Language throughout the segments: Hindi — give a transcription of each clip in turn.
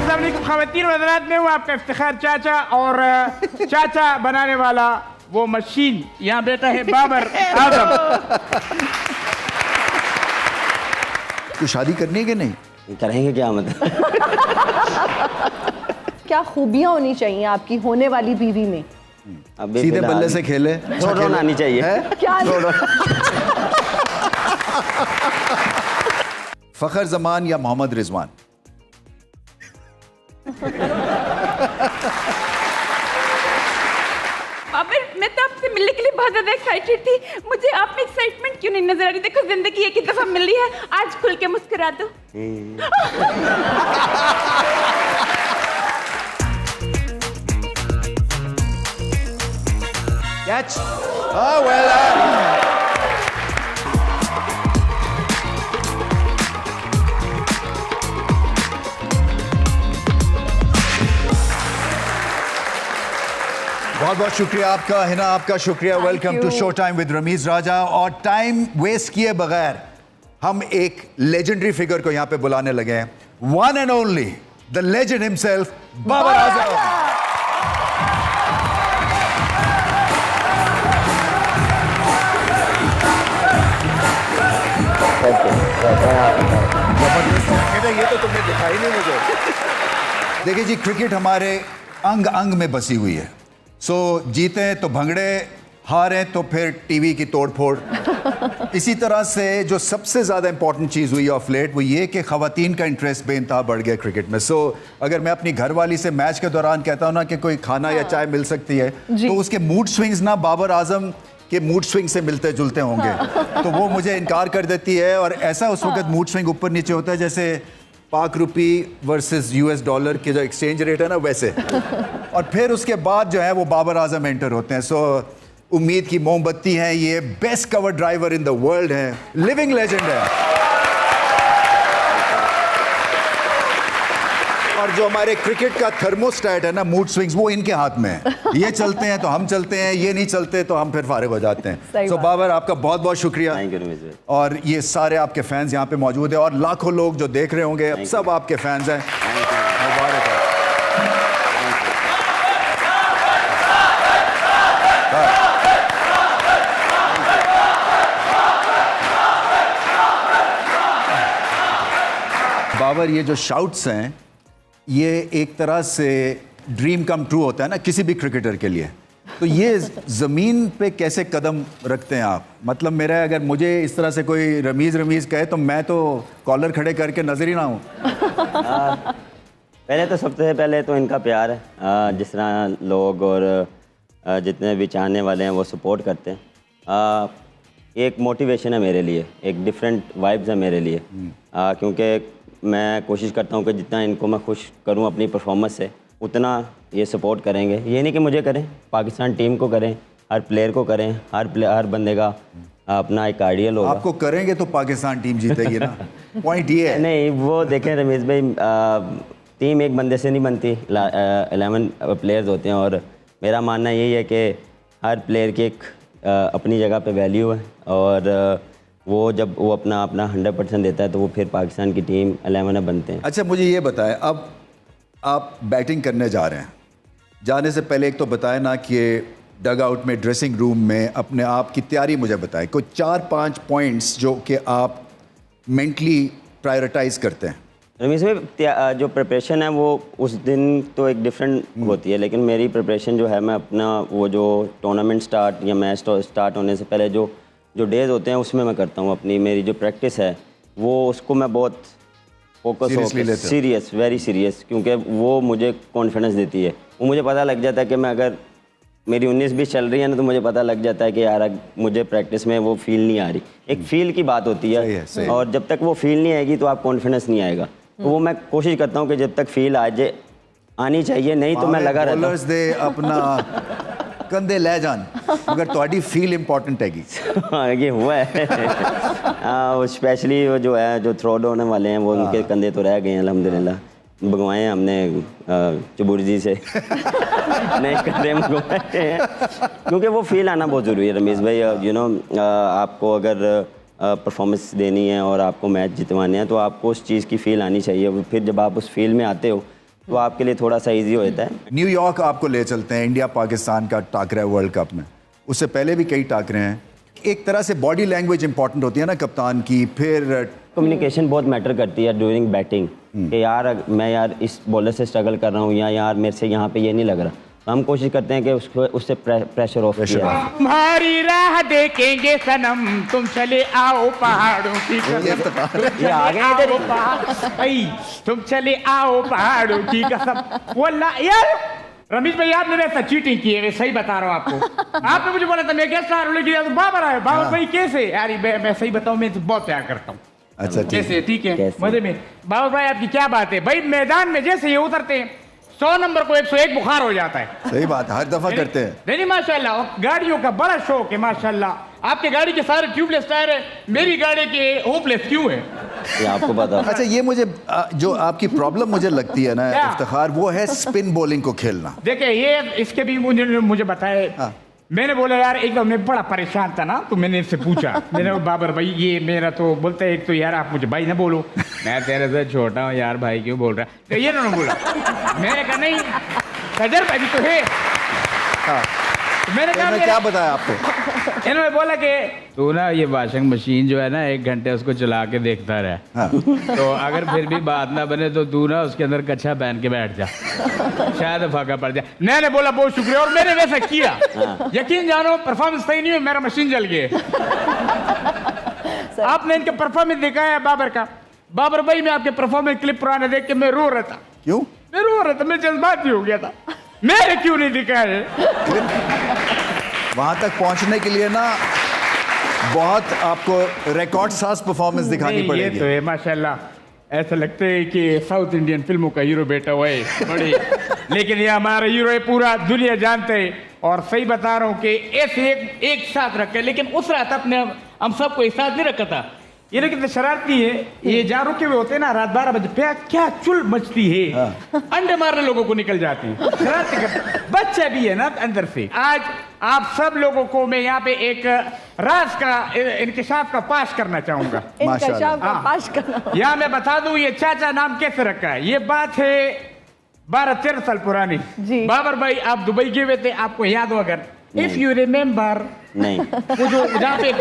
अस्सलाम वालेकुम ख़वातीन व हज़रात, मैं हूँ आपका इफ्तिखार चाचा और चाचा बनाने वाला वो मशीन यहाँ बैठा है बाबर आजम। तो शादी करनी है कि नहीं? करेंगे क्या मतलब? क्या खूबियाँ होनी चाहिए आपकी होने वाली बीवी में? सीधे बल्ले से खेले, रोड आनी चाहिए। क्या फखर जमान या मोहम्मद रिजवान? बाबर, मैं तो आपसे मिलने के लिए बहुत ज्यादा एक्साइटेड थी। मुझे आप में एक्साइटमेंट क्यों नहीं नजर आ रही? देखो, जिंदगी एक ही दफा मिली है, आज खुल के मुस्कुरा दो। Catch. Oh well. बहुत बहुत शुक्रिया आपका, हिना आपका शुक्रिया। Welcome to show time with Ramiz Raja. और टाइम वेस्ट किए बगैर हम एक लेजेंडरी फिगर को यहाँ पे बुलाने लगे हैं। One and only the legend himself, Babar Azam. ये तो तुमने दिखाई नहीं मुझे। देखिए जी, क्रिकेट हमारे अंग अंग में बसी हुई है। सो जीते तो भंगड़े, हारे तो फिर टीवी की तोड़फोड़। इसी तरह से जो सबसे ज़्यादा इंपॉर्टेंट चीज़ हुई ऑफ लेट वो ये कि ख़वातीन का इंटरेस्ट बेइंतहा बढ़ गया क्रिकेट में। सो अगर मैं अपनी घरवाली से मैच के दौरान कहता हूँ ना कि कोई खाना या चाय मिल सकती है, तो उसके मूड स्विंग्स ना बाबर आजम के मूड स्विंग से मिलते जुलते होंगे। तो वो मुझे इनकार कर देती है और ऐसा उस वक्त मूड स्विंग ऊपर नीचे होता है जैसे पाक रुपी वर्सेस US डॉलर के जो एक्सचेंज रेट है ना, वैसे। और फिर उसके बाद जो है वो बाबर आजम एंटर होते हैं। सो उम्मीद की मोमबत्ती है, ये best cover driver in the world है, लिविंग लेजेंड है। और जो हमारे क्रिकेट का थर्मोस्टेट है ना, मूड स्विंग्स, वो इनके हाथ में है। ये चलते हैं तो हम चलते हैं, ये नहीं चलते तो हम फिर फारिग हो जाते हैं। सो बाबर, आपका बहुत बहुत शुक्रिया। और ये सारे आपके फैंस यहाँ पे मौजूद है और लाखों लोग जो देख रहे होंगे, सब आपके फैंस हैं। मुबारक है। बाबर, ये जो शाउट्स हैं ये एक तरह से ड्रीम कम ट्रू होता है ना किसी भी क्रिकेटर के लिए। तो ये ज़मीन पे कैसे कदम रखते हैं आप? मतलब मेरा, अगर मुझे इस तरह से कोई रमीज़ कहे तो मैं तो कॉलर खड़े करके नजर ही ना हूँ। पहले तो सबसे पहले तो इनका प्यार है, जिस तरह लोग और जितने भी चाहने वाले हैं वो सपोर्ट करते हैं। एक मोटिवेशन है मेरे लिए, एक डिफरेंट वाइब्स है मेरे लिए, क्योंकि मैं कोशिश करता हूँ कि जितना इनको मैं खुश करूँ अपनी परफॉर्मेंस से, उतना ये सपोर्ट करेंगे। ये नहीं कि मुझे करें, पाकिस्तान टीम को करें, हर प्लेयर को करें, हर बंदे का अपना एक आइडियल होगा। आपको करेंगे तो पाकिस्तान टीम जीतेगी ना। पॉइंट ये है। नहीं, वो देखें रमेश भाई, टीम एक बंदे से नहीं बनती, 11 प्लेयर्स होते हैं। और मेरा मानना यही है कि हर प्लेयर की एक अपनी जगह पे वैल्यू है, और वो जब वो अपना 100% देता है तो वो फिर पाकिस्तान की टीम 11 बनते हैं। अच्छा, मुझे ये बताएं, अब आप बैटिंग करने जा रहे हैं, जाने से पहले एक तो बताएं ना कि डग आउट में, ड्रेसिंग रूम में अपने आप की तैयारी मुझे बताएं। कोई 4-5 पॉइंट्स जो कि आप मेंटली प्रायोरिटाइज करते हैं। रमीज में जो प्रिपरेशन है वो उस दिन तो एक डिफरेंट होती है, लेकिन मेरी प्रिपरेशन जो है, मैं अपना वो जो टूर्नामेंट स्टार्ट या मैच स्टार्ट होने से पहले जो डेज़ होते हैं उसमें मैं करता हूँ अपनी, मेरी जो प्रैक्टिस है वो, उसको मैं बहुत फोकस होकर, सीरियस, वेरी सीरियस, क्योंकि वो मुझे कॉन्फिडेंस देती है। वो मुझे पता लग जाता है कि मैं, अगर मेरी 19-20 चल रही है ना, तो मुझे पता लग जाता है कि यार मुझे प्रैक्टिस में वो फील नहीं आ रही। एक फील की बात होती है, सही है। और जब तक वो फील नहीं आएगी तो आप कॉन्फिडेंस नहीं आएगा। तो वो मैं कोशिश करता हूँ कि जब तक फील आ जाए, आनी चाहिए, नहीं तो मैं लगा रहता हूँ। दे अपना कंधे ले जान, मगर तुम्हारी फील इंपॉर्टेंट हैगी। हाँ, ये हुआ है। स्पेशली वो जो है, जो थ्रो होने वाले हैं, वो उनके कंधे तो रह गए हैं अल्हम्दुलिल्लाह। भगवाए हमने चबुर्जी से नए कंधे मंगवाए हैं, क्योंकि वो फील आना बहुत ज़रूरी है रमीज़ भाई। आपको अगर परफॉर्मेंस देनी है और आपको मैच जितवाने हैं, तो आपको उस चीज़ की फ़ील आनी चाहिए। फिर जब आप उस फील्ड में आते हो तो आपके लिए थोड़ा सा ईजी होता है। न्यूयॉर्क आपको ले चलते हैं, इंडिया पाकिस्तान का टाकरा है वर्ल्ड कप में, उससे पहले भी कई टाकरे हैं। एक तरह से बॉडी लैंग्वेज इंपॉर्टेंट होती है ना कप्तान की, फिर कम्युनिकेशन बहुत मैटर करती है ड्यूरिंग बैटिंग कि यार मैं यार इस बॉलर से स्ट्रगल कर रहा हूँ या यार मेरे से यहाँ पे ये नहीं लग रहा, तो हम कोशिश करते हैं कि उससे प्रेशर ऑफ किया जाए। तुम्हारी राह देखेंगे सनम, तुम चले आओ पहाड़ों की कसम, ये आ गए इधर। तुम चले आओ पहाड़ों की कसम। वल्ला यार रमेश भाई आपने वैसा चीटिंग की है, मैं सही बता रहा हूँ आपको। आपने मुझे बोला था मैं गेस्ट आ रहा हूँ, लेकिन बाबर आए। बाबर भाई कैसे यार, मैं सही बताऊँ, मैं तो बहुत प्यार करता हूँ। अच्छा कैसे ठीक है मजे में। बाबर भाई आपकी क्या बात है भाई, मैदान में जैसे ये उतरते हैं 100 नंबर को 101 बुखार हो जाता है। सही बात, हर दफा करते हैं। नहीं माशाल्लाह, और गाड़ियों का बड़ा शौक है माशाल्लाह। आपके गाड़ी के सारे ट्यूबलेस टायर है, मेरी गाड़ी के होपलेस क्यों है ये आपको पता। अच्छा ये मुझे जो आपकी प्रॉब्लम मुझे लगती है ना क्या? इफ्तिखार, वो है स्पिन बॉलिंग को खेलना। देखिए ये इसके भी मुझे बताए। हाँ। मैंने बोला यार एक बार मैं बड़ा परेशान था ना, तो मैंने इससे पूछा, मैंने बाबर भाई ये मेरा तो बोलते हैं, एक तो यार आप मुझे भाई ना बोलो, मैं तेरे से छोटा हूँ यार, भाई क्यों बोल रहा है, तो ये ना बोला। मैंने कहा नहीं तजर्बा भी तो है। हाँ। मैंने कहा क्या बताया आपको? इन्होंने बोला कि तू ना ये वॉशिंग मशीन जो है ना 1 घंटे उसको चला के देखता रहे। हाँ। तो अगर फिर भी बात ना बने तो तू ना उसके अंदर कच्छा पहन के बैठ जा, शायद फाका पड़ जाए। मैंने बोला बहुत शुक्रिया, और मैंने वैसा किया। यकीन जानो परफॉर्मेंस सही नहीं हुई, मेरा मशीन जल गया। आपने इनका परफॉर्मेंस देखा है बाबर का? बाबर भाई मैं आपके परफॉर्मेंस क्लिप पुराने देख के मैं रो रहा था। क्यों? मैं रो रहा था, मैं जज्बाती हो गया था। मैंने क्यों नहीं दिखा है? वहां तक पहुंचने के लिए ना बहुत आपको रिकॉर्ड साज परफॉर्मेंस दिखानी पड़ेगी। ये तो है माशाल्लाह, ऐसा लगता है कि साउथ इंडियन फिल्मों का हीरो बेटा हुआ है बड़ी। लेकिन ये हमारा हीरो है, पूरा दुनिया जानते हैं। और सही बता रहा हूँ कि ऐसे एक साथ रखे, लेकिन उस रात अपने हम सबको एक साथ नहीं रखा था। ये लेकिन शरारती है, ये जा रुके हुए होते हैं ना रात 12 बजे पे, क्या चुल मचती है। अंडे मारने लोगों को निकल जाती है, शरारती करते बच्चे भी है ना अंदर से। आज आप सब लोगों को मैं यहाँ पे एक राज का इंकशाफ का पाश करना चाहूंगा। इंकशाफ का पाश करना। यहाँ मैं बता दूं ये चाचा नाम कैसे रखा है। ये बात है 12-13 साल पुरानी। बाबर भाई आप दुबई गए हुए थे, आपको याद हो अगर, इफ यू रिमेम्बर। नहीं, वो जो जहाँ पे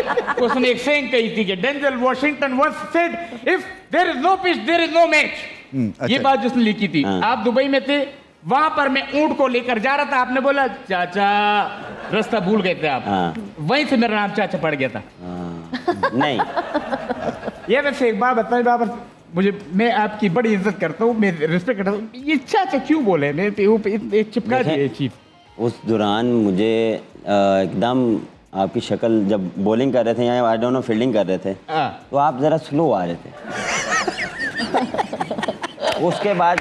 उसने एक सेइंग कही थी कि Denzel Washington once said if there is no pitch there is no match. ये बात जिसने लिखी थी। आप दुबई में थे, वहां पर मैं ऊंट को लेकर जा रहा था, आपने बोला चाचा रास्ता भूल गए थे आप। वहीं से मेरा नाम चाचा पड़ गया था। नहीं ये वैसे एक बात बताइए बाबर, मुझे मैं आपकी बड़ी इज्जत करता हूँ, मैं रिस्पेक्ट करता हूँ, ये चाचा क्यों बोले मेरे पे चिपका दिए चीफ? उस दौरान मुझे एकदम आपकी शक्ल जब बॉलिंग कर रहे थे या आई डोंट नो फील्डिंग कर रहे थे, तो आप ज़रा स्लो आ रहे थे। उसके बाद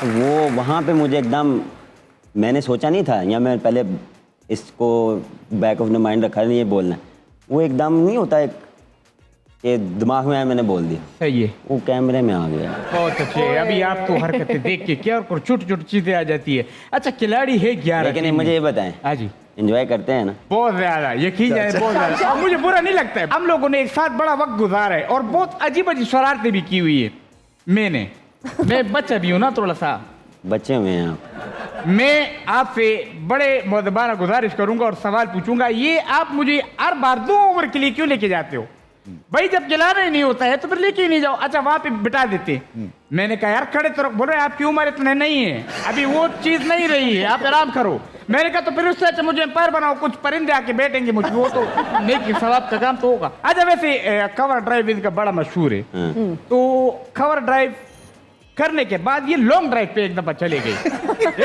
वो वहाँ पे मुझे एकदम, मैंने सोचा नहीं था या मैं पहले इसको बैक ऑफ द माइंड रखा नहीं ये बोलना, वो एकदम नहीं होता है कि दिमाग में आया मैंने बोल दिया। सही है, वो कैमरे में आ गया। बहुत अच्छे। अभी आप तो हरकतें देख के क्या और छोटी छोटी चीजें आ जाती है। अच्छा खिलाड़ी है 11, लेकिन मुझे ये बताएं, हाँ जी एंजॉय करते हैं ना? बहुत ज्यादा, यकीन जाए बहुत ज्यादा। मुझे बुरा नहीं लगता है, हम लोगों ने एक साथ बड़ा वक्त गुजारा है और बहुत अजीब अजीब शरारतें भी की हुई है। मैं बच्चा भी हूँ ना थोड़ा सा, बच्चे में हैं आप। मैं आपसे बड़े मुअद्दबाना गुजारिश करूंगा और सवाल पूछूंगा, ये आप मुझे हर बार 2 ओवर के लिए क्यों लेके जाते हो? भाई जब खिलाना ही नहीं होता है तो फिर लेके ही नहीं जाओ। अच्छा वहां पे बिठा देते। मैंने कहा यार खड़े तो बोल रहे आपकी उम्र इतने नहीं है, अभी वो चीज नहीं रही है, आप आराम करो। मैंने कहा तो फिर उससे अच्छा मुझे एम्पायर बनाओ, कुछ परिंदे आके बैठेंगे मुझ, वो तो नेकी सवाब का काम तो होगा। अच्छा वैसे कवर ड्राइव इनका बड़ा मशहूर है, तो कवर ड्राइव करने के बाद ये लॉन्ग ड्राइव पे एक दफा चले गए।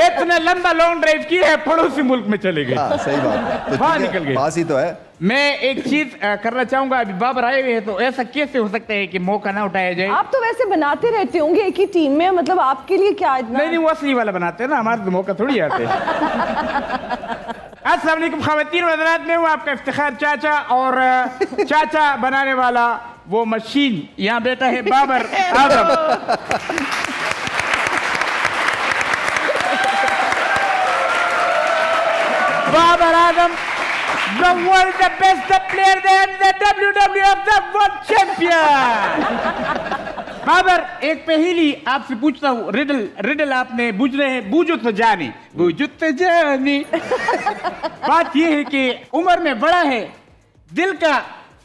इतने लंबा लॉन्ग ड्राइव की है, पड़ोसी मुल्क में चले गए। सही बात, तो वहां निकल गए, पास ही तो है। मैं एक चीज करना चाहूंगा, अभी बाबर आए हुए हैं तो ऐसा कैसे हो सकता है कि मौका ना उठाया जाए? आप तो वैसे बनाते रहते होंगे एक ही टीम में, मतलब आपके लिए क्या इतना? नहीं वो असली वाला बनाते हैं ना, हमारे तो मौका थोड़ी आते हैं। अस्सलाम वालेकुम ख़वातीन व हज़रात, मैं हूँ आपका इफ्तिखार चाचा, और चाचा बनाने वाला वो मशीन यहाँ बैठा है Babar Azam. Babar Azam, the world, the best player, and the WWF, the world champion. Babar, एक पहेली आपसे पूछता हूँ, रिडल रिडल आपने बूझ रहे हैं, बूझो तो जाने, बूझो तो जाने। बात यह है कि उम्र में बड़ा है, दिल का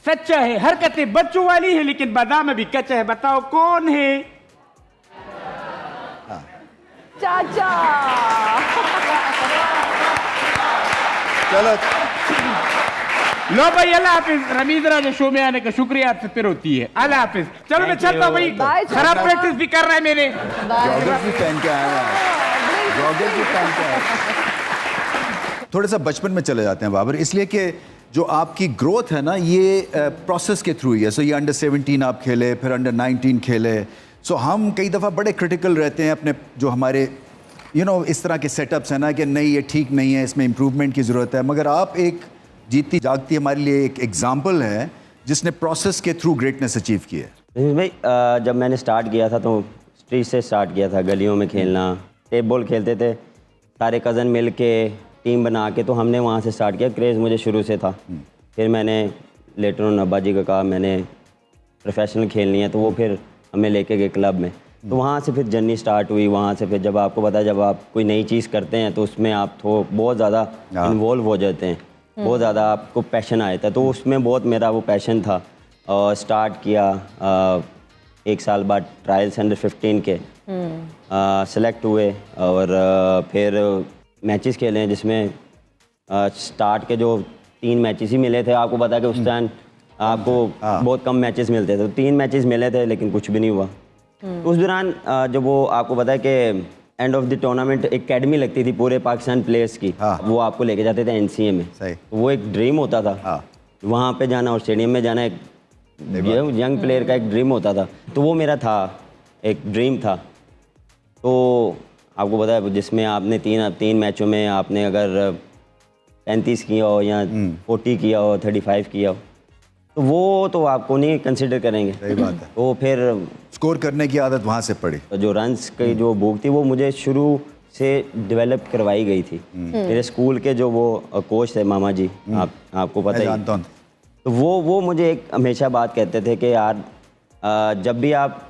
सच्चा है, हरकतें बच्चों वाली है, लेकिन बादाम भी कच्चा है। बताओ कौन है? चाचा। चलो लो भाई, अल्लाह हाफिज। रमीज राजा शो में आने का शुक्रिया आपसे फिर होती है। अल्लाह हाफिज। चलो मैं चलता हूँ भाई, Bye, खराब चाचा। प्रैक्टिस भी कर रहा है मेरे। जॉगर भी पहन के आया है, जॉगर भी पहन के आया। थोड़ा सा बचपन में चले जाते हैं बाबर, इसलिए कि जो आपकी ग्रोथ है ना, ये प्रोसेस के थ्रू ही है। सो ये अंडर 17 आप खेले, फिर अंडर 19 खेले। सो हम कई दफ़ा बड़े क्रिटिकल रहते हैं अपने जो हमारे इस तरह के सेटअप्स हैं ना, कि नहीं ये ठीक नहीं है, इसमें इम्प्रूवमेंट की ज़रूरत है। मगर आप एक जीतती जागती हमारे लिए एक एग्जाम्पल है जिसने प्रोसेस के थ्रू ग्रेटनेस अचीव की है। भाई जब मैंने स्टार्ट किया था तो स्ट्रीट से स्टार्ट किया था, गलियों में खेलना, टेप बॉल खेलते थे सारे कज़न मिल के, टीम बना के। तो हमने वहाँ से स्टार्ट किया, क्रेज़ मुझे शुरू से था। फिर मैंने लेटर ऑन अब्बा जी का कहा मैंने प्रोफेशनल खेलनी है, तो वो फिर हमें लेके गए क्लब में। तो वहाँ से फिर जर्नी स्टार्ट हुई। वहाँ से फिर जब आपको पता है, जब आप कोई नई चीज़ करते हैं तो उसमें आप तो बहुत ज़्यादा इन्वॉल्व हो जाते हैं, बहुत ज़्यादा आपको पैशन आया था। तो उसमें बहुत मेरा वो पैशन था और स्टार्ट किया। 1 साल बाद ट्रायल्स अंडर 15 के सेलेक्ट हुए और फिर मैचेस खेले, जिसमें स्टार्ट के जो 3 मैचेस ही मिले थे। आपको पता है कि उस टाइम आपको बहुत कम मैचेस मिलते थे, तो 3 मैचेस मिले थे लेकिन कुछ भी नहीं हुआ। तो उस दौरान जब वो आपको पता है कि end of the tournament academy लगती थी पूरे पाकिस्तान प्लेयर्स की, वो आपको लेके जाते थे NCA में। तो वो एक ड्रीम होता था वहाँ पे जाना और स्टेडियम में जाना, एक यंग प्लेयर का एक ड्रीम होता था। तो वो मेरा था, एक ड्रीम था। तो आपको पता है जिसमें आपने 3 मैचों में आपने अगर 35 किया हो या 40 किया हो, 35 किया हो, तो वो तो आपको नहीं कंसिडर करेंगे। सही बात है। तो फिर स्कोर करने की आदत वहाँ से पड़ी। जो रन्स की जो भूख थी वो मुझे शुरू से डेवलप करवाई गई थी। मेरे स्कूल के जो वो कोच थे मामा जी, आपको पता मैं ही, जानता हूँ। तो वो मुझे एक हमेशा बात कहते थे कि यार जब भी आप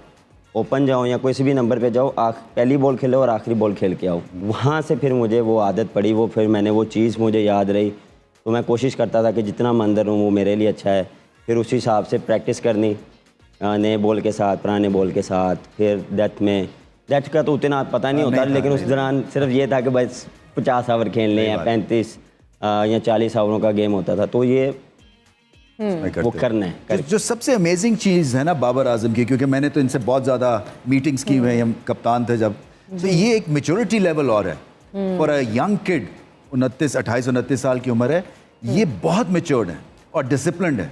ओपन जाओ या कोई भी नंबर पे जाओ, पहली बॉल खेलो और आखिरी बॉल खेल के आओ। वहाँ से फिर मुझे वो आदत पड़ी, वो फिर मैंने वो चीज़ मुझे याद रही। तो मैं कोशिश करता था कि जितना मैं अंदर हूँ वो मेरे लिए अच्छा है। फिर उसी हिसाब से प्रैक्टिस करनी, नए बॉल के साथ, पुराने बॉल के साथ। फिर डेथ का तो उतना पता नहीं होता, लेकिन उस दौरान सिर्फ ये था कि बस 50 ओवर खेलने हैं, 35 या 40 ओवरों का गेम होता था। तो ये वो करना है। जो सबसे अमेजिंग चीज़ है ना बाबर आजम की, क्योंकि मैंने तो इनसे बहुत ज़्यादा मीटिंग्स की हुई हैं, हम कप्तान थे जब, तो ये एक मैच्योरिटी लेवल और है फॉर अ यंग किड। 28-29 साल की उम्र है, ये बहुत मैच्योर्ड है और डिसिप्लिन्ड है।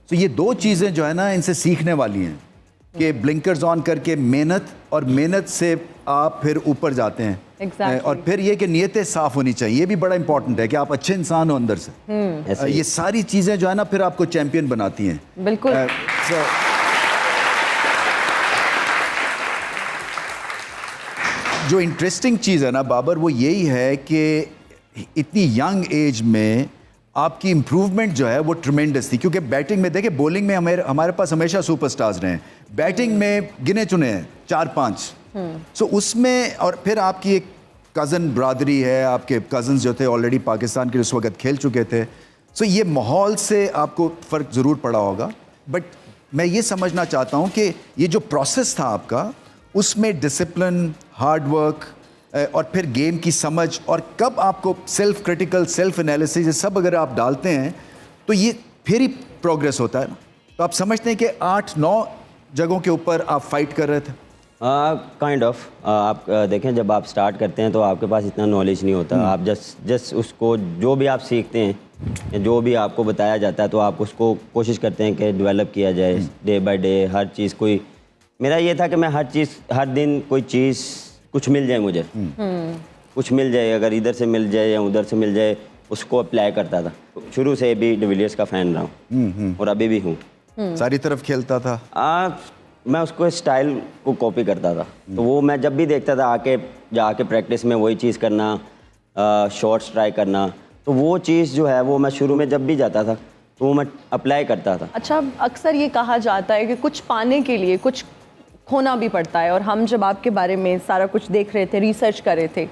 तो ये 2 चीज़ें जो है ना इनसे सीखने वाली हैं कि ब्लिंकर्स ऑन करके मेहनत से आप फिर ऊपर जाते हैं। Exactly. और फिर ये कि नीयतें साफ़ होनी चाहिए, ये भी बड़ा इंपॉर्टेंट है कि आप अच्छे इंसान हो अंदर से। ये सारी चीज़ें जो है ना फिर आपको चैंपियन बनाती हैं। बिल्कुल। जो इंटरेस्टिंग चीज़ है ना बाबर, वो यही है कि इतनी यंग एज में आपकी इम्प्रूवमेंट जो है वो ट्रिमेंडस थी। क्योंकि बैटिंग में देखें, बॉलिंग में हमारे पास हमेशा सुपरस्टार्स रहे हैं, बैटिंग में गिने चुने हैं 4-5। सो उसमें और फिर आपकी एक कज़न ब्रादरी है, आपके कज़न्स जो थे ऑलरेडी पाकिस्तान के उस वक्त खेल चुके थे। सो ये माहौल से आपको फ़र्क ज़रूर पड़ा होगा। बट मैं ये समझना चाहता हूँ कि ये जो प्रोसेस था आपका, उसमें डिसिप्लिन, हार्ड वर्क और फिर गेम की समझ, और कब आपको सेल्फ क्रिटिकल, सेल्फ एनालिसिस, ये सब अगर आप डालते हैं तो ये फिर ही प्रोग्रेस होता है ना। तो आप समझते हैं कि 8-9 जगहों के ऊपर आप फाइट कर रहे थे। काइंड ऑफ आप देखें, जब आप स्टार्ट करते हैं तो आपके पास इतना नॉलेज नहीं होता। आप जस्ट उसको जो भी आप सीखते हैं, जो भी आपको बताया जाता है, तो आप उसको कोशिश करते हैं कि डेवलप किया जाए डे बाय डे। हर चीज़ कोई, मेरा ये था कि मैं हर दिन कोई चीज़ कुछ मिल जाए मुझे, कुछ मिल जाए, अगर इधर से मिल जाए या उधर से मिल जाए, उसको अप्लाई करता था। शुरू से भी डिविलियर्स का फ़ैन रहा हूँ और अभी भी हूँ। सारी तरफ खेलता था। मैं उसको स्टाइल को कॉपी करता था। तो वो मैं जब भी देखता था जाके प्रैक्टिस में वही चीज़ करना, शॉट्स ट्राई करना, तो वो चीज़ जो है वो मैं शुरू में जब भी जाता था तो वो मैं अप्लाई करता था। अच्छा, अक्सर ये कहा जाता है कि कुछ पाने के लिए, कुछ खोना भी पड़ता है। और हम जब आपके बारे में सारा कुछ देख रहे थे, रिसर्च कर रहे थे,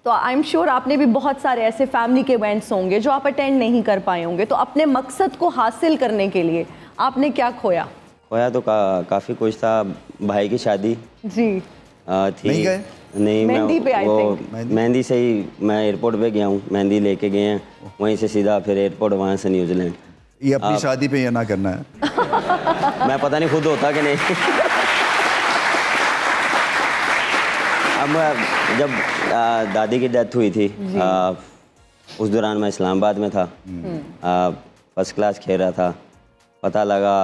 तो आई एम श्योर आपने भी बहुत सारे ऐसे फैमिली के इवेंट्स होंगे जो आप अटेंड नहीं कर पाए होंगे। तो अपने मकसद को हासिल करने के लिए आपने क्या खोया? खोया तो काफ़ी कुछ था। भाई की शादी जी थी। नहीं गए? नहीं, मेहंदी पे आई वो थिंक। मेहंदी से ही मैं एयरपोर्ट पे गया हूँ, मेहंदी लेके गए हैं, वहीं से सीधा फिर एयरपोर्ट, वहाँ से न्यूजीलैंड। ये अपनी शादी पे ये ना करना है। मैं पता नहीं खुद होता कि नहीं। अब जब दादी की डेथ हुई थी, उस दौरान मैं इस्लामाबाद में था, फर्स्ट क्लास खेल रहा था। पता लगा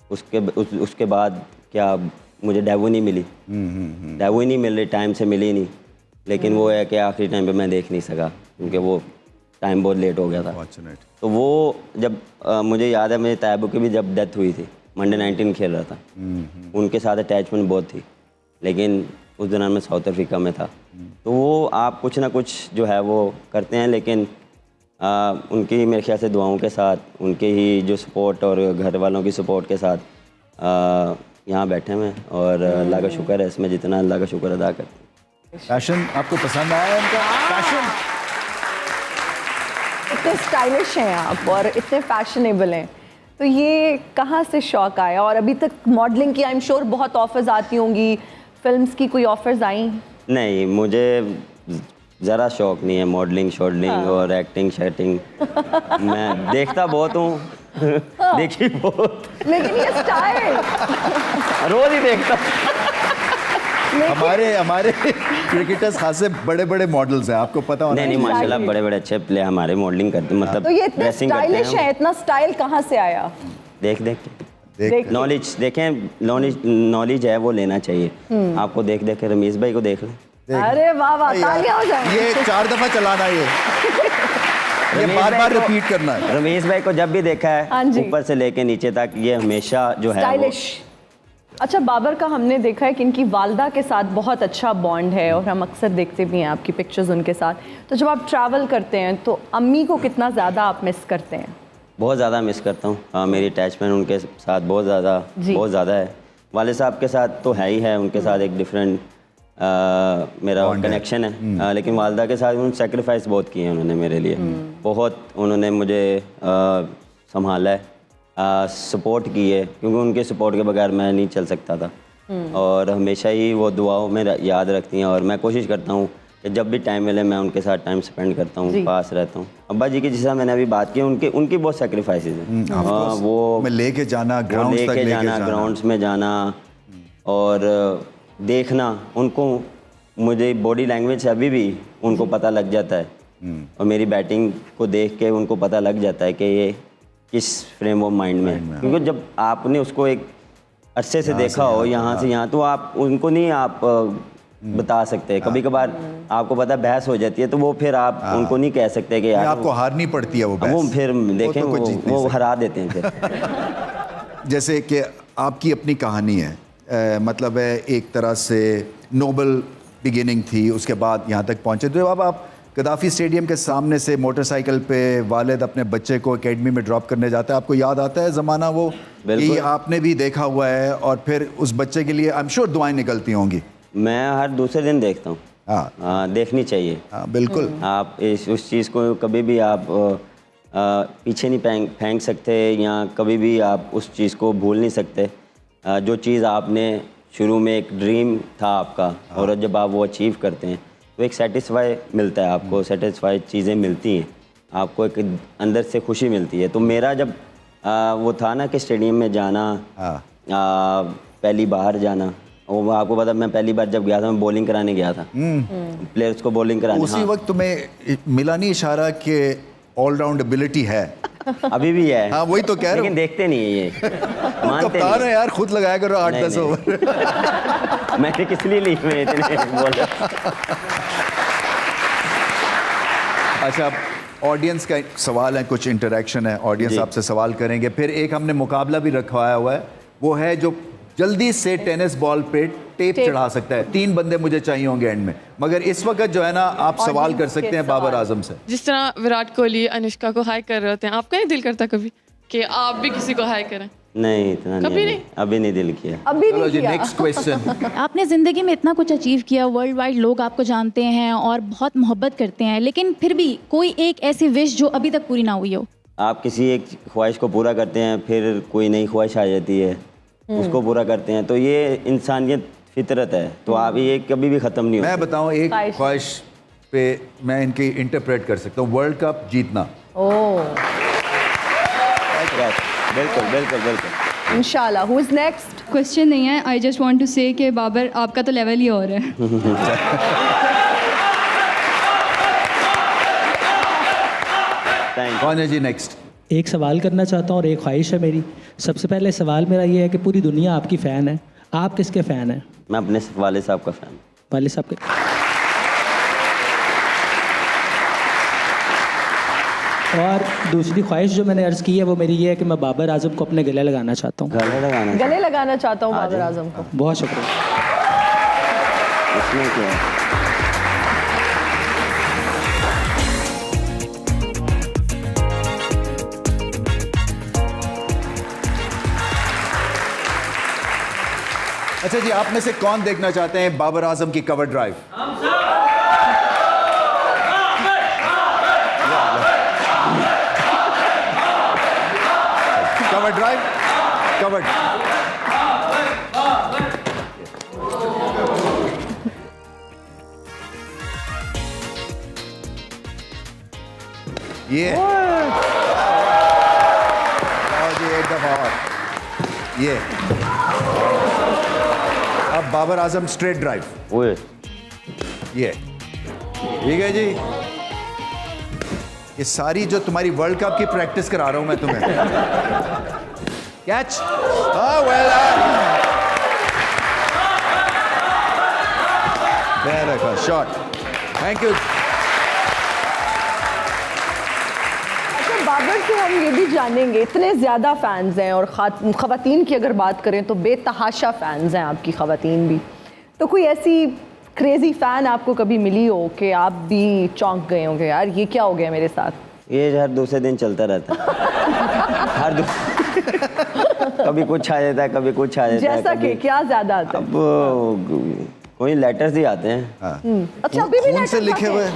उसके बाद क्या मुझे डेवो नहीं मिली, डेवो ही नहीं मिल रही, टाइम से मिली नहीं। लेकिन वो है कि आखिरी टाइम पे मैं देख नहीं सका क्योंकि वो टाइम बहुत लेट हो गया था। तो वो जब मुझे याद है, मेरे तैयबू की भी जब डेथ हुई थी, मंडे 19 खेल रहा था, उनके साथ अटैचमेंट बहुत थी। लेकिन उस दौरान मैं साउथ अफ्रीका में था। तो वो आप कुछ ना कुछ जो है वो करते हैं, लेकिन उनकी मेरे ख्याल से दुआओं के साथ, उनके ही जो सपोर्ट और घर वालों की सपोर्ट के साथ यहाँ बैठे हैं और अल्लाह का शुक्र है, इसमें जितना अल्लाह का शुक्र अदा करते हैं। फैशन आपको पसंद आया इनका? फैशन इतने स्टाइलिश हैं आप और इतने फैशनेबल हैं, तो ये कहाँ से शौक आया? और अभी तक मॉडलिंग की आई एम श्योर बहुत ऑफर्स आती होंगी, फिल्म्स की कोई ऑफर्स आई? नहीं, मुझे ज़रा शौक नहीं है मॉडलिंग शॉडलिंग और एक्टिंग शैटिंग। मैं देखता बहुत हूँ, देखी बहुत, लेकिन ये स्टाइल रोज़ ही देखता। हमारे क्रिकेटर्स खासे बड़े बड़े मॉडल्स हैं, आपको पता होना नहीं, चाहिए। माशाल्लाह बड़े बड़े अच्छे प्ले हमारे मॉडलिंग करते, मतलब तो ये इतने ड्रेसिंग करते स्टाइलिश है, हैं। इतना स्टाइल कहाँ से आया? देख देख के देख नॉलेज देखें, नॉलेज है वो लेना चाहिए। आपको देख देख के रमीज भाई को देख लें। अरे वाह वाह, तालियां हो जाए। ये 4 दफा चलाना, ये रमेश बार भाई बार को- रिपीट करना है। रमेश भाई को जब भी देखा हाँ है जी। ऊपर से लेके नीचे तक, ये हमेशा जो है वो स्टाइलिश। अच्छा, बाबर का हमने देखा है कि इनकी वालदा के साथ बहुत अच्छा बॉन्ड है और हम अक्सर देखते भी हैं आपकी पिक्चर्स उनके साथ। तो जब आप ट्रैवल करते हैं तो अम्मी को कितना ज़्यादा आप मिस करते हैं? बहुत ज़्यादा मिस करता हूँ। मेरी अटैचमेंट उनके साथ बहुत ज़्यादा है। वाले साहब के साथ तो है ही है, उनके साथ एक डिफरेंट मेरा कनेक्शन है। लेकिन वालदा के साथ उन्होंने सेक्रीफाइस बहुत किए हैं उन्होंने मेरे लिए। बहुत उन्होंने मुझे संभाला है, सपोर्ट की है, क्योंकि उनके सपोर्ट के बगैर मैं नहीं चल सकता था। और हमेशा ही वो दुआओं में याद रखती हैं और मैं कोशिश करता हूँ कि जब भी टाइम मिले मैं उनके साथ टाइम स्पेंड करता हूँ, पास रहता हूँ। अब्बा जी की जैसा मैंने अभी बात की, उनकी बहुत सेक्रीफाइसेस हैं। वो लेके जाना, ग्राउंड्स तक लेके जाना, ग्राउंड्स में जाना और देखना उनको। मुझे बॉडी लैंग्वेज से अभी भी उनको पता लग जाता है और मेरी बैटिंग को देख के उनको पता लग जाता है कि ये किस फ्रेम ऑफ माइंड में है। क्योंकि जब आपने उसको एक अरसे से देखा हो, यहाँ से यहाँ, तो आप उनको नहीं आप बता सकते। कभी कभार आपको पता बहस हो जाती है, तो वो फिर आप उनको नहीं कह सकते कि यार आपको हारनी पड़ती है वो बहस। वो फिर देखें, तो कुछ जीत नहीं वो सकते। हरा देते हैं फिर। जैसे कि आपकी अपनी कहानी है, मतलब है एक तरह से नोबल बिगिनिंग थी, उसके बाद यहाँ तक पहुँचे। तो अब आप गद्दाफी स्टेडियम के सामने से मोटरसाइकिल पे वालिद अपने बच्चे को एकेडमी में ड्रॉप करने जाता है, आपको याद आता है ज़माना वो? कि आपने भी देखा हुआ है और फिर उस बच्चे के लिए आई एम श्योर दुआएं निकलती होंगी। मैं हर दूसरे दिन देखता हूँ। हाँ, देखनी चाहिए। हाँ बिल्कुल। आप उस चीज़ को कभी भी आप पीछे नहीं फेंक सकते, या कभी भी आप उस चीज़ को भूल नहीं सकते। जो चीज़ आपने शुरू में एक ड्रीम था आपका, और जब आप वो अचीव करते हैं तो एक सेटिस्फाई मिलता है आपको, सेटिस्फाई चीज़ें मिलती हैं आपको, एक अंदर से खुशी मिलती है। तो मेरा जब वो था ना कि स्टेडियम में जाना, पहली बार जाना, वो आपको पता, मैं पहली बार जब गया था मैं बॉलिंग कराने गया था, प्लेयर्स को बॉलिंग कराने। उसी वक्त तुम्हें मिला नहीं इशारा कि ऑलराउंड एबिलिटी है? अभी भी है। हाँ वही तो कह रहा हूँ। लेकिन देखते नहीं है ये, मानते कप्तान नहीं। है यार, खुद लगाया करो 8-10 नहीं। ओवर। मैंने किस लिए ली, मैं इतने बोल रहा। अच्छा, ऑडियंस का सवाल है, कुछ इंटरेक्शन है, ऑडियंस आपसे सवाल करेंगे। फिर एक हमने मुकाबला भी रखवाया हुआ है, वो है जो जल्दी से टेनिस बॉल पे टेप चढ़ा सकता है। 3 बंदे मुझे चाहिए होंगे एंड में, मगर इस वक्त जो है ना आप सवाल कर सकते हैं बाबर आजम से। जिस तरह विराट कोहली अनुष्का को हाई कर रहे होते हैं, आपका नहीं दिल करता कभी कि आप भी किसी को हाई करें? नहीं इतना कभी नहीं, अभी नहीं दिल किया। अभी चलो नहीं जी किया। Next question. आपने ज़िंदगी में इतना कुछ अचीव किया, वर्ल्ड वाइड लोग आपको जानते हैं और बहुत मोहब्बत करते हैं, लेकिन फिर भी कोई एक ऐसी विश जो अभी तक पूरी ना हुई हो? आप किसी एक ख्वाहिश को पूरा करते हैं, फिर कोई नई ख्वाहिश आ जाती है, उसको पूरा करते हैं, तो ये इंसानियत फितरत है, तो आप ये कभी भी ख़त्म नहीं मैं होती। बताऊं एक ख्वाहिश। ख्वाहिश पे मैं इनकी इंटरप्रेट कर सकता हूँ, वर्ल्ड कप जीतना। ओह, बिल्कुल बिल्कुल बिल्कुल। इंशाल्लाह। Who is next? क्वेश्चन नहीं है, आई जस्ट वांट टू से कि बाबर आपका तो लेवल ही और है। थैंक कौन है जी नेक्स्ट? एक सवाल करना चाहता हूँ और एक ख्वाहिश है मेरी। सबसे पहले सवाल मेरा ये है कि पूरी दुनिया आपकी फ़ैन है, आप किसके फ़ैन हैं? मैं अपने वाले साहब का फ़ैन। वाले साहब के। और दूसरी ख्वाहिश जो मैंने अर्ज़ की है वो मेरी ये है कि मैं बाबर आजम को अपने गले लगाना चाहता हूँ। गले लगाना गले लगाना चाहता हूँ बाबर आजम को। बहुत शुक्रिया। इसमें क्या है? अच्छा जी, आप में से कौन देखना चाहते हैं बाबर आजम की cover drive? Cover drive, cover. ये आओ जी, एक दफा और। ये अब बाबर आजम स्ट्रेट ड्राइव। ओए ये ठीक है जी। ये सारी जो तुम्हारी वर्ल्ड कप की प्रैक्टिस करा रहा हूं मैं तुम्हें। Catch. Well done. Shot. Thank you. अच्छा, बाबर से हम ये भी जानेंगे, इतने ज़्यादा फैंस हैं और ख़वातीन की अगर बात करें तो बेतहाशा फैंस हैं आपकी ख़वातीन भी, तो कोई ऐसी क्रेजी फ़ैन आपको कभी मिली हो कि आप भी चौंक गए होंगे, यार ये क्या हो गया मेरे साथ? ये हर दूसरे दिन चलता रहता है। कभी कुछ आ जाता है, कभी कुछ आ जाता है। जैसा कि क्या ज़्यादा आता है? अब कोई लेटर्स ही आते हैं। अच्छा, अभी भी खून से लेटर्स लिखे आते हुए। हैं?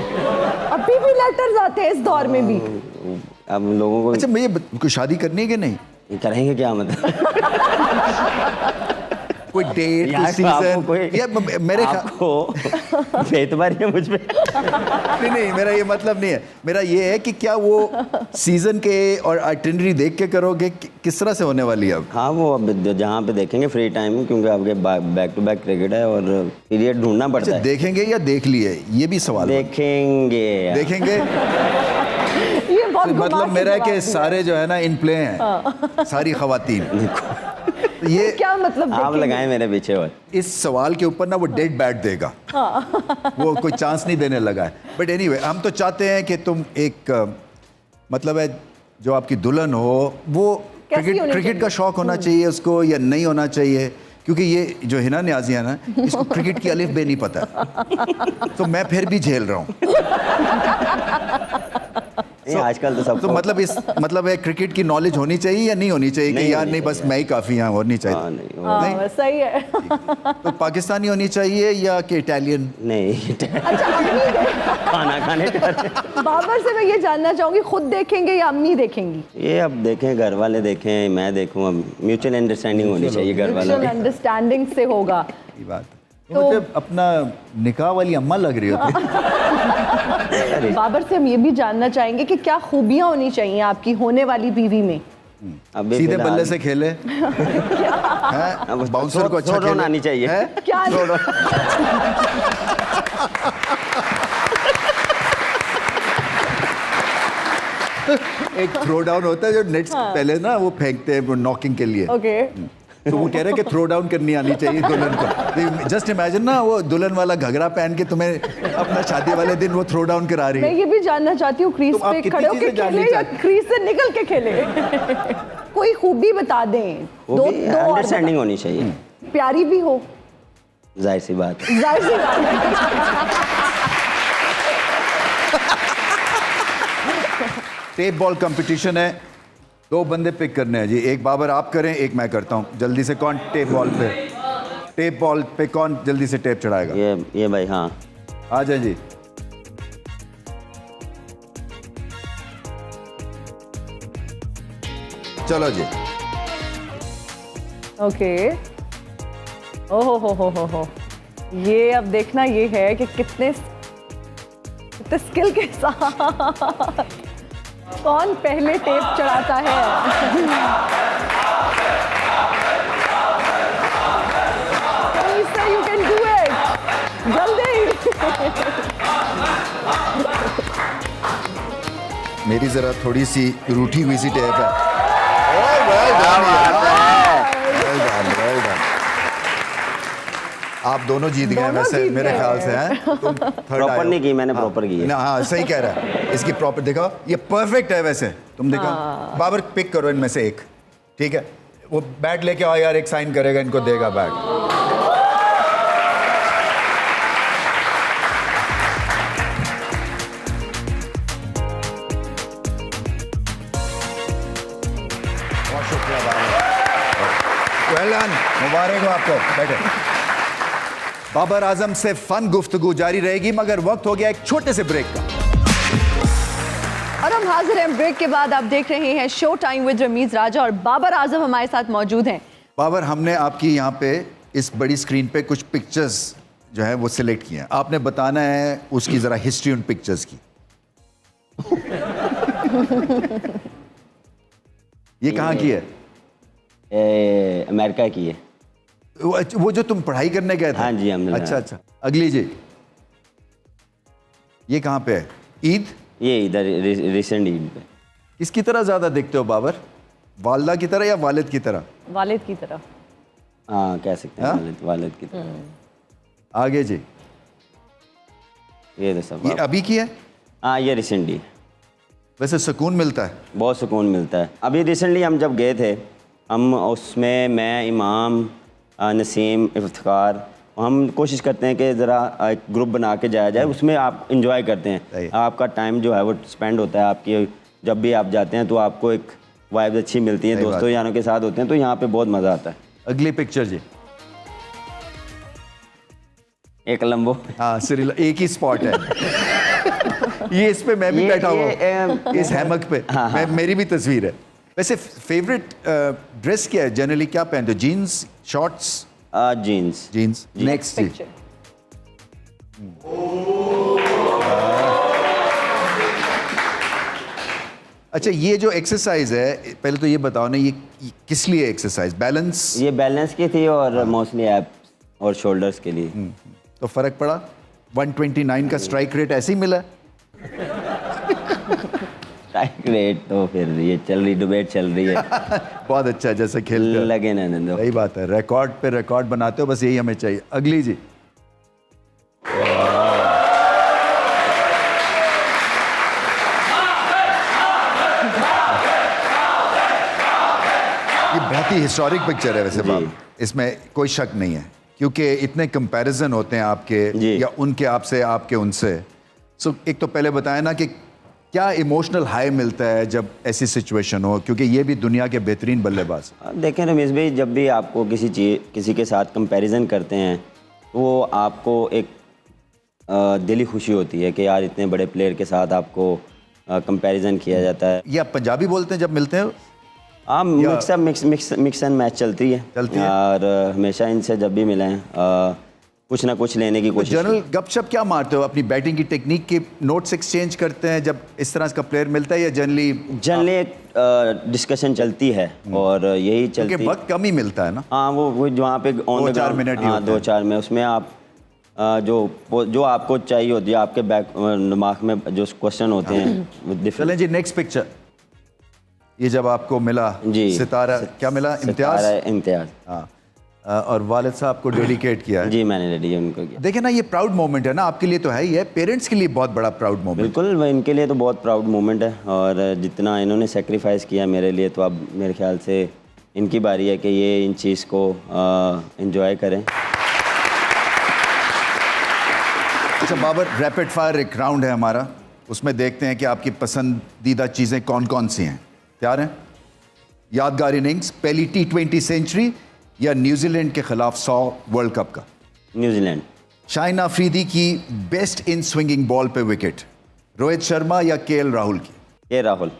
अभी भी लेटर्स आते हैं इस दौर में भी? अब लोगों को अच्छा, मुझे कोई शादी करनी है कि नहीं? करेंगे क्या मतलब? कोई डेट, कोई यार, सीजन? आपको कोई या मेरे आपको बेतबारी है मुझ पे। नहीं, मेरा ये मतलब नहीं है। मेरा ये है कि क्या वो सीजन के और आइटिनरी देख के करोगे, किस तरह से होने वाली है अब? हाँ, वो अब जहाँ पे देखेंगे फ्री टाइम, क्योंकि आपके बैक टू बैक क्रिकेट है और पीरियड ढूंढना पड़ता अच्छा, है। देखेंगे या देख लिए, ये भी सवाल है। देखेंगे यार। देखेंगे। ये बहुत मतलब घुमा के मेरा है जवाब कि दिया। सारे जो है ना इन प्ले हैं, सारी खवातीन। ये क्या मतलब? आप देखेंगे? लगाएं मेरे पीछे और इस सवाल के ऊपर ना वो डेड बैट देगा। वो कोई चांस नहीं देने लगा है। बट एनीवे, हम तो चाहते हैं कि तुम एक मतलब है जो आपकी दुल्हन हो वो कैसी होनी क्रिकेट चाहिए? का शौक होना चाहिए उसको या नहीं होना चाहिए, क्योंकि ये जो हिना न्याज़ी है ना, इसको क्रिकेट की अलिफ बे नहीं पता है। तो मैं फिर भी झेल रहा हूँ। नहीं, आजकल तो सब तो मतलब है क्रिकेट की नॉलेज होनी चाहिए या नहीं होनी चाहिए कि नहीं यार होनी नहीं, बस चाहिए। मैं ही काफ़ी यहाँ, और नहीं चाहिए? हाँ, नहीं, नहीं? सही है। तो पाकिस्तानी होनी चाहिए या कि इटालियन? नहीं अच्छा, अम्मी खाना खाने का बाबर से मैं ये जानना चाहूंगी, खुद देखेंगे या अम्मी देखेंगी? ये अब देखें, घर वाले देखें, मैं देखूं, अब म्यूचुअल अंडरस्टैंडिंग होनी चाहिए घर वालों म्यूचुअल की। अंडरस्टैंडिंग से होगा। ये बात तो मतलब अपना निकाह वाली अम्मा लग रही हो तुम। बाबर से हम ये भी जानना चाहेंगे कि क्या खूबियां होनी चाहिए आपकी होने वाली बीवी में? अभी सीधे फिलहाल- बल्ले से खेले, अब बाउंसर को अच्छा थ्रो डाउन खेले आनी चाहिए। हैं? क्या? एक थ्रो डाउन होता है जो नेट्स पहले ना वो फेंकते हैं नॉकिंग के लिए। ओके, तो वो कह रहे हैं कि थ्रो डाउन करनी आनी चाहिए दुल्हन को। जस्ट इमेजिन ना, वो दुल्हन वाला घघरा पहन के तुम्हें अपना शादी वाले दिन वो थ्रो डाउन करा रही मैं है। ये भी जानना चाहती हूँ, क्रीज तुम आप पे कितनी खड़े होके चीजें जाननी खेले या चाहती? क्रीज से निकल के खेले? कोई खूबी बता दें। वो दो भी दो और अंडरस्टैंडिंग होनी चाहिए, बता- प्यारी भी हो, जाहिर सी बात है। जाहिर सी बात है। टेप बॉल कंपटीशन है, 2 बंदे पिक करने हैं जी, एक बाबर आप करें, एक मैं करता हूँ। जल्दी से कौन टेप बॉल पे कौन जल्दी से टेप चढ़ाएगा? ये भाई, हाँ आ जाए जी। चलो जी। ओके। ओहो हो। ये अब देखना ये है कि कितने स्किल के साथ कौन पहले टेप चढ़ाता है। You can do it. जल्दी। मेरी जरा थोड़ी सी रूठी हुई सी टेप है। आप दोनों जीत गए वैसे मेरे ख्याल से हैं। प्रॉपर नहीं की मैंने, प्रॉपर की है ना। हाँ सही कह रहा है, इसकी प्रॉपर देखो, ये परफेक्ट है वैसे। तुम देखो बाबर, पिक करो इनमें से एक, ठीक है? वो बैट लेके आओ यार, एक साइन करेगा, इनको देगा बैट। बहुत शुक्रिया बाबर, वेल डन, मुबारक हो आपको। बैठे। बाबर आजम से फन गुफ्तगू जारी रहेगी, मगर वक्त हो गया एक छोटे से ब्रेक का। और हम हाजिर हैं ब्रेक के बाद। आप देख रहे हैं show time with Ramiz Raja और बाबर आजम हमारे साथ मौजूद हैं। बाबर, हमने आपकी यहाँ पे इस बड़ी स्क्रीन पे कुछ पिक्चर्स जो है वो सिलेक्ट किए हैं, आपने बताना है उसकी जरा हिस्ट्री उन पिक्चर्स की। ये कहाँ की है? अमेरिका की है। वो जो तुम पढ़ाई करने गए थे? हाँ जी, हमने। अच्छा। अगली जी, ये कहाँ पे है? ईद? ये इधर रिसेंट ईद पे। किसकी तरह ज्यादा दिखते हो बाबर, वालदा की तरह या वालिद की तरह? वालिद की तरह। हाँ कह सकते हैं, वालिद की तरह। आगे जी, ये तो सब ये अभी की है? हाँ ये रिसेंटली। वैसे सुकून मिलता है? बहुत सुकून मिलता है। अभी रिसेंटली हम जब गए थे, हम उसमें मैं, इमाम, नसीम, इफ्तिकार, हम कोशिश करते हैं कि ज़रा एक ग्रुप बना के जाया जाए, उसमें आप इंजॉय करते हैं, आपका टाइम जो है वो स्पेंड होता है। आपकी जब भी आप जाते हैं तो आपको एक वाइब अच्छी मिलती है, दोस्तों यारों के साथ होते हैं तो यहाँ पे बहुत मज़ा आता है। अगली पिक्चर जी, एक लंबो। हाँ एक ही स्पॉट है। ये इस पे मैं भी बैठा हुआ, इस हैमक पे। हाँ। मेरी भी तस्वीर है। वैसे फेवरेट ड्रेस क्या है जनरली, क्या पहनते हो? Jeans, shorts? जीन्स। नेक्स्ट जी, अच्छा ये जो एक्सरसाइज है, पहले तो ये बताओ ना, ये किस लिए एक्सरसाइज? बैलेंस? ये बैलेंस की थी और मोस्टली एब्स और शोल्डर्स के लिए। तो फर्क पड़ा? 129 का स्ट्राइक रेट ऐसे ही मिला? स्ट्राइक रेट तो फिर ये चल रही, डिबेट चल रही है। बहुत अच्छा, जैसे खेलते लगे ना दो। सही बात है, रिकॉर्ड पे रिकॉर्ड बनाते हो, बस यही हमें चाहिए। अगली जी, ये बहुत ही हिस्टोरिक पिक्चर है वैसे बाब, इसमें कोई शक नहीं है, क्योंकि इतने कंपैरिजन होते हैं आपके या उनके आपसे, आपके उनसे। सो एक तो पहले बताया ना कि क्या इमोशनल हाई मिलता है जब ऐसी सिचुएशन हो, क्योंकि ये भी दुनिया के बेहतरीन बल्लेबाज। देखें रमेश भाई, जब भी आपको किसी के साथ कंपैरिजन करते हैं तो वो आपको एक दिली खुशी होती है कि यार इतने बड़े प्लेयर के साथ आपको कंपैरिजन किया जाता है। ये आप पंजाबी बोलते हैं जब मिलते हैं? हाँ, मिक्स एंड मैच चलती है और हमेशा इनसे जब भी मिले हैं कुछ ना कुछ लेने की कोशिश। जनरल गपशप क्या मारते हो? अपनी बैटिंग की टेक्निक के नोट्स एक्सचेंज करते हैं जब इस तरह का प्लेयर मिलता है, या जनरली एक डिस्कशन चलती है और यही चलती है, वक्त कम ही मिलता है ना। हाँ, वो वहाँ पे 2-4 मिनट ही, हाँ 2-4 में, उसमें आप जो आपको चाहिए होती है, आपके दिमाग में जो क्वेश्चन होते हैं। चलें जी, नेक्स्ट पिक्चर। ये जब आपको मिला जी सितारा, क्या मिला? इम्तियाज। हाँ, और वालिद साहब को डेडिकेट किया है? जी मैंने डेडिकेट उनको किया। देखे ना, ये प्राउड मोमेंट है ना, आपके लिए तो है ही है, पेरेंट्स के लिए बहुत बड़ा प्राउड मोमेंट। बिल्कुल, इनके लिए तो बहुत प्राउड मोमेंट है, और जितना इन्होंने सेक्रीफाइस किया मेरे लिए, तो अब मेरे ख्याल से इनकी बारी है कि ये इन चीज़ को एंजॉय करें। अच्छा बाबर, रैपिड फायर एक राउंड है हमारा, उसमें देखते हैं कि आपकी पसंदीदा चीज़ें कौन कौन सी हैं। तैयार हैं? यादगार इनिंग्स, पहली T20 सेंचुरी या न्यूजीलैंड के खिलाफ 100 वर्ल्ड कप का? न्यूजीलैंड। शाहिन अफरीदी की बेस्ट इन स्विंगिंग बॉल पे विकेट, रोहित शर्मा या KL राहुल की? के राहुल।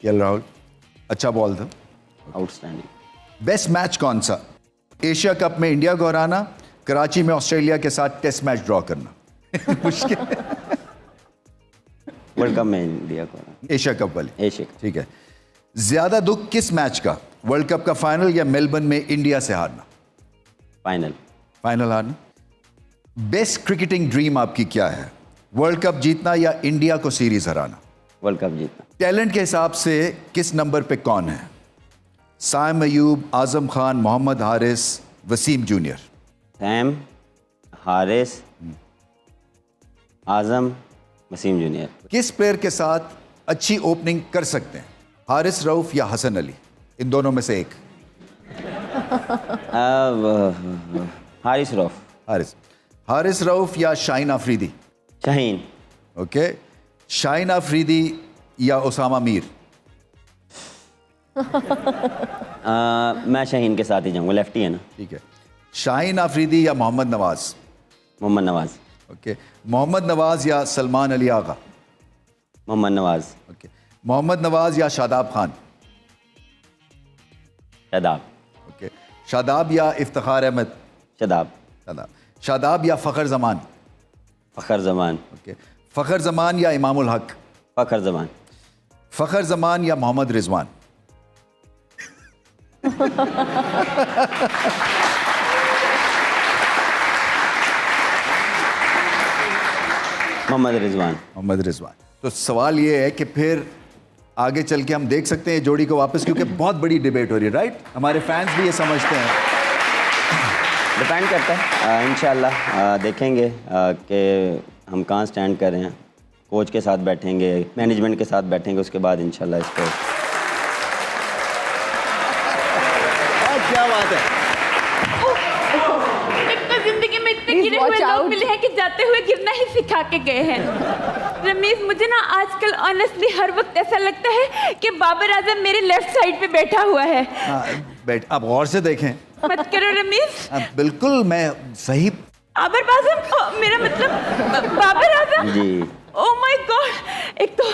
KL राहुल, अच्छा बॉल था। आउटस्टैंडिंग। बेस्ट मैच कौन सा? एशिया कप में इंडिया को हराना, कराची में ऑस्ट्रेलिया के साथ टेस्ट मैच ड्रॉ करना? मुश्किल। वर्ल्ड कप में इंडिया को। एशिया कप वाली। Asia cup. ठीक है। ज्यादा दुख किस मैच का, वर्ल्ड कप का फाइनल या मेलबर्न में इंडिया से हारना? फाइनल। फाइनल हारना। बेस्ट क्रिकेटिंग ड्रीम आपकी क्या है, वर्ल्ड कप जीतना या इंडिया को सीरीज हराना? वर्ल्ड कप जीतना। टैलेंट के हिसाब से किस नंबर पे कौन है, साइम अयूब, आजम खान, मोहम्मद हारिस, वसीम जूनियर? सैम, हारिस, आजम, वसीम जूनियर। किस प्लेयर के साथ अच्छी ओपनिंग कर सकते हैं, हारिस रऊफ या हसन अली? इन दोनों में से एक। हारिस रऊफ। हारिस रऊफ या शाहिन अफरीदी? शाहीन। ओके। शाहिन अफरीदी या उसामा मीर? मैं शाहीन के साथ ही जाऊंगा, लेफ्टी है ना। ठीक है। शाहिन अफरीदी या मोहम्मद नवाज? मोहम्मद नवाज। ओके। मोहम्मद नवाज या सलमान अली आगा? मोहम्मद नवाज। ओके। मोहम्मद नवाज या शादाब खान? शादाब। ओके। शादाब या इफ्तिखार अहमद? शादाब। शादाब या फ़खर जमान? फ़खर जमान। ओके। फ़खर जमान या इमामुल हक? फ़खर जमान। फ़खर जमान या मोहम्मद रिजवान? मोहम्मद रिजवान। मोहम्मद रिजवान। तो सवाल ये है कि फिर आगे चल के हम देख सकते हैं जोड़ी को वापस, क्योंकि बहुत बड़ी डिबेट हो रही है, राइट? हमारे फैंस भी ये समझते हैं। डिपेंड करता है, इंशाल्लाह देखेंगे कि हम कहाँ स्टैंड कर रहे हैं। कोच के साथ बैठेंगे, मैनेजमेंट के साथ बैठेंगे, उसके बाद इंशाल्लाह इसको। क्या बात है। एक तो जिंदगी में इतने गिरे हुए लोग मिले हैं कि जाते हुए गिरना ही सिखा के गए हैं। रमीज, मुझे ना आजकल ऑनेस्टली हर वक्त ऐसा लगता है कि बाबर आजम मेरे लेफ्ट साइड पे बैठा हुआ है। बैठ, आप गौर से देखें। मत करो रमीज। बिल्कुल, मैं सही। बाबर आजम, मेरा मतलब Babar Azam ji. Oh my God. एक तो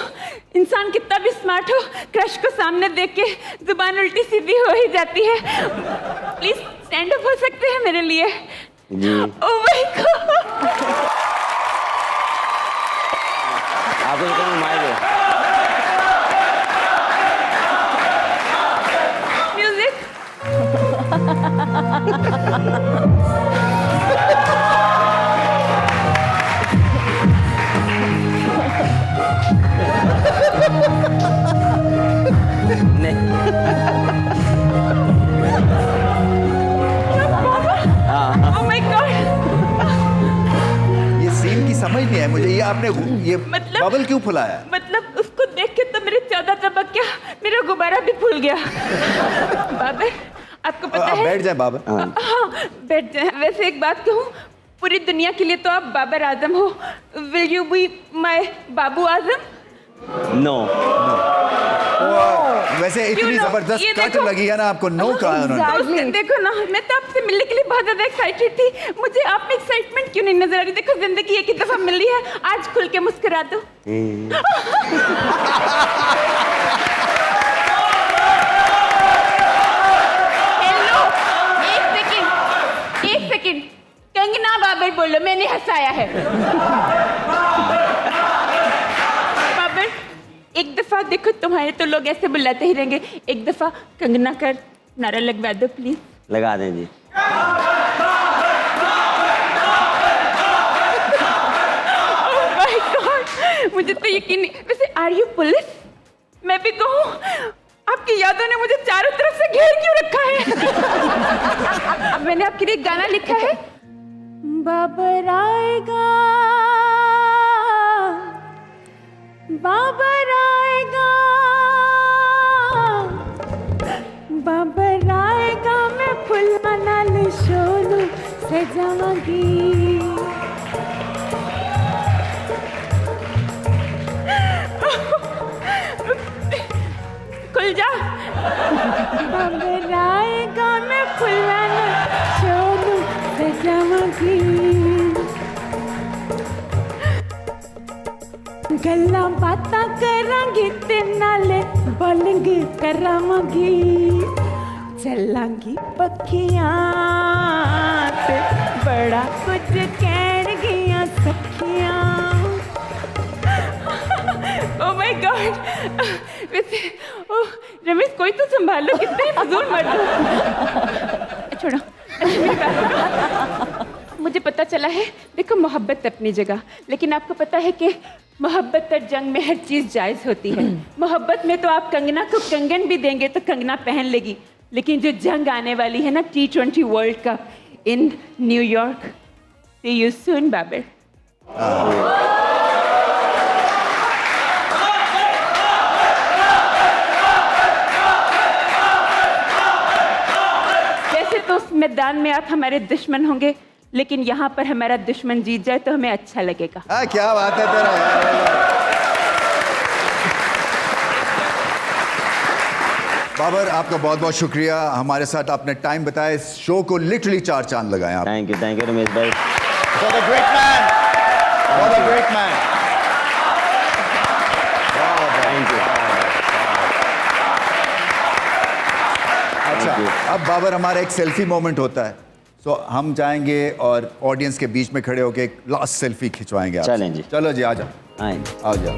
इंसान कितना भी स्मार्ट हो, क्रश को सामने देख के जुबान उल्टी सीधी हो ही जाती है। प्लीज स्टैंड अप हो सकते हैं मेरे लिए? जी। Oh my God. आपको तो घुमाएंगे। म्यूजिक। Oh my God. ये सीन की समझ नहीं है मुझे, ये आपने ये मतलब- बबल क्यों फुलाया? मतलब उसको देख के तो मेरे 14 तबक क्या, मेरा गुब्बारा भी फूल गया। बाबर, आपको पता आप है? बैठ जाए बाबर। हाँ, बैठ जाए। वैसे एक बात कहूँ, पूरी दुनिया के लिए तो आप बाबर आजम हो। Will you be my Babu Azam? No. वैसे क्यों इतनी no? जबरदस्त ये कट देखो। लगी है ना आपको, नो कहा है उन्होंने। देखो ना, मैं तो आपसे मिलने के लिए बहुत ज्यादा एक्साइटेड थी। मुझे आप में एक्साइटमेंट क्यों नहीं नजर आ रही? देखो, जिंदगी एक ही दफा मिली है, आज खुल के मुस्कुरा दो। हेलो, एक सेकंड। कंगना बाबर बोलो, मैंने हंसाया है। बाबर, एक दफा देखो, तुम्हारे तो लोग ऐसे बुलाते ही रहेंगे। एक दफा कंगना कर नारा लगवा दो प्लीज। लगा दें जी। माय गॉड, मुझे तो यकीन नहीं। वैसे आर यू पुलिस? मैं भी कहूँ, आपकी यादों ने मुझे चारों तरफ से घेर क्यों रखा है? मैंने आपके लिए गाना लिखा है, बाबर आएगा, बाबर आएगा, बाबर आएगा, मैं फुल्ला नाल शोलू सजावांगी। खुल जा, बाबर आएगा मैं फुलाना छोड़ू सजावांगी गल्लां बातां करांगी ते नाले बॉलिंग करावांगी चलांगी पक्खियां ते बड़ा कुछ कहणगियां सखियां ओह माय गॉड वैसे ओह रमेश कोई तो संभालो कितने फजूल मर्द छोड़ो मेरी बात सुनो। मुझे पता चला है देखो मोहब्बत अपनी जगह लेकिन आपको पता है कि मोहब्बत और जंग में हर चीज़ जायज़ होती है मोहब्बत में तो आप कंगना को कंगन भी देंगे तो कंगना पहन लेगी लेकिन जो जंग आने वाली है ना T20 world cup in New York see you soon Babar वैसे तो उस मैदान में आप हमारे दुश्मन होंगे लेकिन यहाँ पर हमारा दुश्मन जीत जाए तो हमें अच्छा लगेगा क्या बात है तेरा यार बाबर आपका बहुत बहुत शुक्रिया हमारे साथ आपने टाइम बताया इस शो को लिटरली 4 चांद लगाए आप थैंक यू रमेश भाई For the great man. For the great man. Thank you अच्छा अब बाबर हमारा एक सेल्फी मोमेंट होता है तो हम जाएंगे और ऑडियंस के बीच में खड़े होकर एक लास्ट सेल्फी खिंचवाएंगे आपसे। चलें जी। चलो जी आ जाओ आ जाओ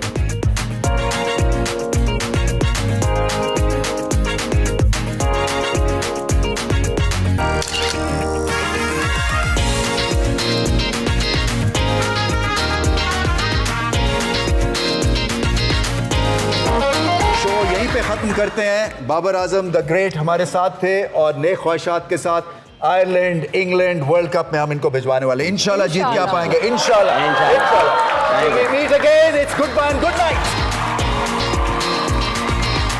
खत्म करते हैं बाबर आजम द ग्रेट हमारे साथ थे और नए ख्वाहिशात के साथ आयरलैंड इंग्लैंड वर्ल्ड कप में हम इनको भिजवाने वाले इंशाल्लाह जीत के आ पाएंगे इंशाल्लाह meet again it's goodbye and good